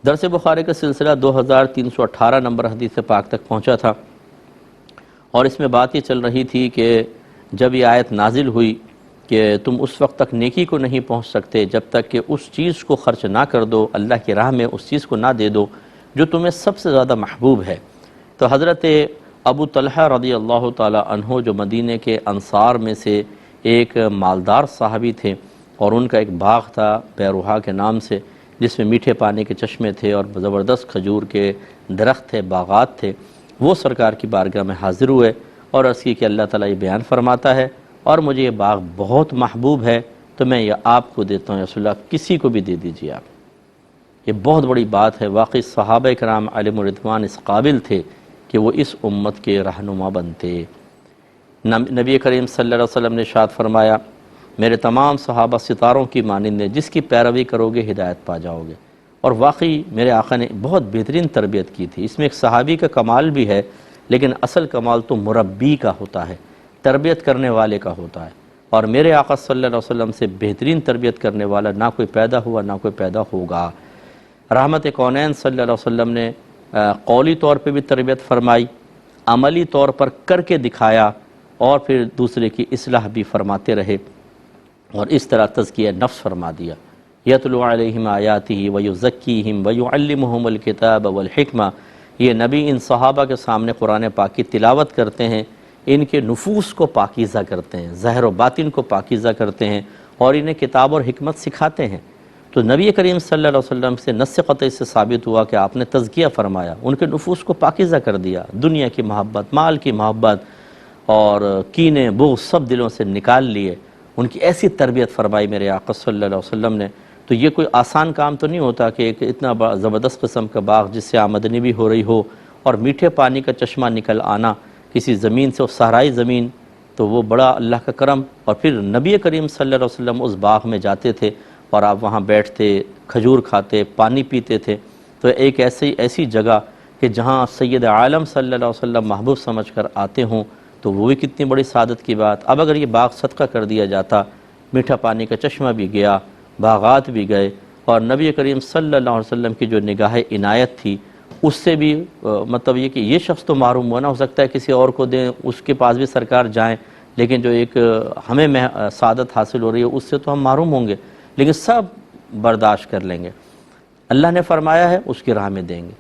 درس بخاری کا سلسلہ 2318 نمبر حدیث پاک تک پہنچا تھا، اور اس میں بات یہ چل رہی تھی کہ جب یہ آیت نازل ہوئی کہ تم اس وقت تک نیکی کو نہیں پہنچ سکتے جب تک کہ اس چیز کو خرچ نہ کر دو، اللہ کی راہ میں اس چیز کو نہ دے دو جو تمہیں سب سے زیادہ محبوب ہے۔ تو حضرت ابو طلحہ رضی اللہ تعالی عنہ جو مدینہ کے انصار میں سے ایک مالدار صحابی تھے، اور ان کا ایک باغ تھا بیروہا کے نام سے، جس میں میٹھے پانی کے چشمے تھے اور زبردست کھجور کے درخت تھے، باغات تھے، وہ سرکار کی بارگاہ میں حاضر ہوئے اور عرض کی کہ اللہ تعالیٰ یہ بیان فرماتا ہے اور مجھے یہ باغ بہت محبوب ہے، تو میں یہ آپ کو دیتا ہوں یا رسول اللہ، کسی کو بھی دے دیجیے آپ۔ یہ بہت بڑی بات ہے، واقعی صحابہ کرام علیہم الرضوان اس قابل تھے کہ وہ اس امت کے رہنما بنتے۔ نبی کریم صلی اللہ علیہ وسلم نے ارشاد فرمایا، میرے تمام صحابہ ستاروں کی مانند ہیں، جس کی پیروی کرو گے ہدایت پا جاؤ گے۔ اور واقعی میرے آقا نے بہت بہترین تربیت کی تھی۔ اس میں ایک صحابی کا کمال بھی ہے، لیکن اصل کمال تو مربی کا ہوتا ہے، تربیت کرنے والے کا ہوتا ہے، اور میرے آقا صلی اللہ علیہ وسلم سے بہترین تربیت کرنے والا نہ کوئی پیدا ہوا نہ کوئی پیدا ہوگا۔ رحمت کونین صلی اللہ علیہ وسلم نے قولی طور پہ بھی تربیت فرمائی، عملی طور پر کر کے دکھایا، اور پھر دوسرے کی اصلاح بھی فرماتے رہے، اور اس طرح تزکیہ نفس فرما دیا۔ یتلو علیہم آیاتہ ویزکیہم ویعلمہم الکتاب والحکمہ، یہ نبی ان صحابہ کے سامنے قرآن پاک کی تلاوت کرتے ہیں، ان کے نفوس کو پاکیزہ کرتے ہیں، ظاہر و باطن کو پاکیزہ کرتے ہیں، اور انہیں کتاب اور حکمت سکھاتے ہیں۔ تو نبی کریم صلی اللہ علیہ وسلم سے نص قطعی سے ثابت ہوا کہ آپ نے تزکیہ فرمایا، ان کے نفوس کو پاکیزہ کر دیا، دنیا کی محبت، مال کی محبت اور کینے بغض سب دلوں سے نکال لیے، ان کی ایسی تربیت فرمائی میرے آقا صلی اللہ علیہ وسلم نے۔ تو یہ کوئی آسان کام تو نہیں ہوتا کہ ایک اتنا زبردست قسم کا باغ جس سے آمدنی بھی ہو رہی ہو، اور میٹھے پانی کا چشمہ نکل آنا کسی زمین سے، صحرائی زمین، تو وہ بڑا اللہ کا کرم۔ اور پھر نبی کریم صلی اللہ علیہ وسلم اس باغ میں جاتے تھے اور آپ وہاں بیٹھتے، کھجور کھاتے، پانی پیتے تھے۔ تو ایک ایسی جگہ کہ جہاں سید عالم صلی اللہ علیہ وسلم محبوب سمجھ کر آتے ہوں، تو وہ بھی کتنی بڑی سعادت کی بات۔ اب اگر یہ باغ صدقہ کر دیا جاتا، میٹھا پانی کا چشمہ بھی گیا، باغات بھی گئے، اور نبی کریم صلی اللہ علیہ وسلم کی جو نگاہ عنایت تھی اس سے بھی مطلب یہ کہ یہ شخص تو محروم ہونا، ہو سکتا ہے کسی اور کو دیں، اس کے پاس بھی سرکار جائیں، لیکن جو ایک ہمیں سعادت حاصل ہو رہی ہے اس سے تو ہم محروم ہوں گے، لیکن سب برداشت کر لیں گے۔ اللہ نے فرمایا ہے اس کی راہ میں دیں گے۔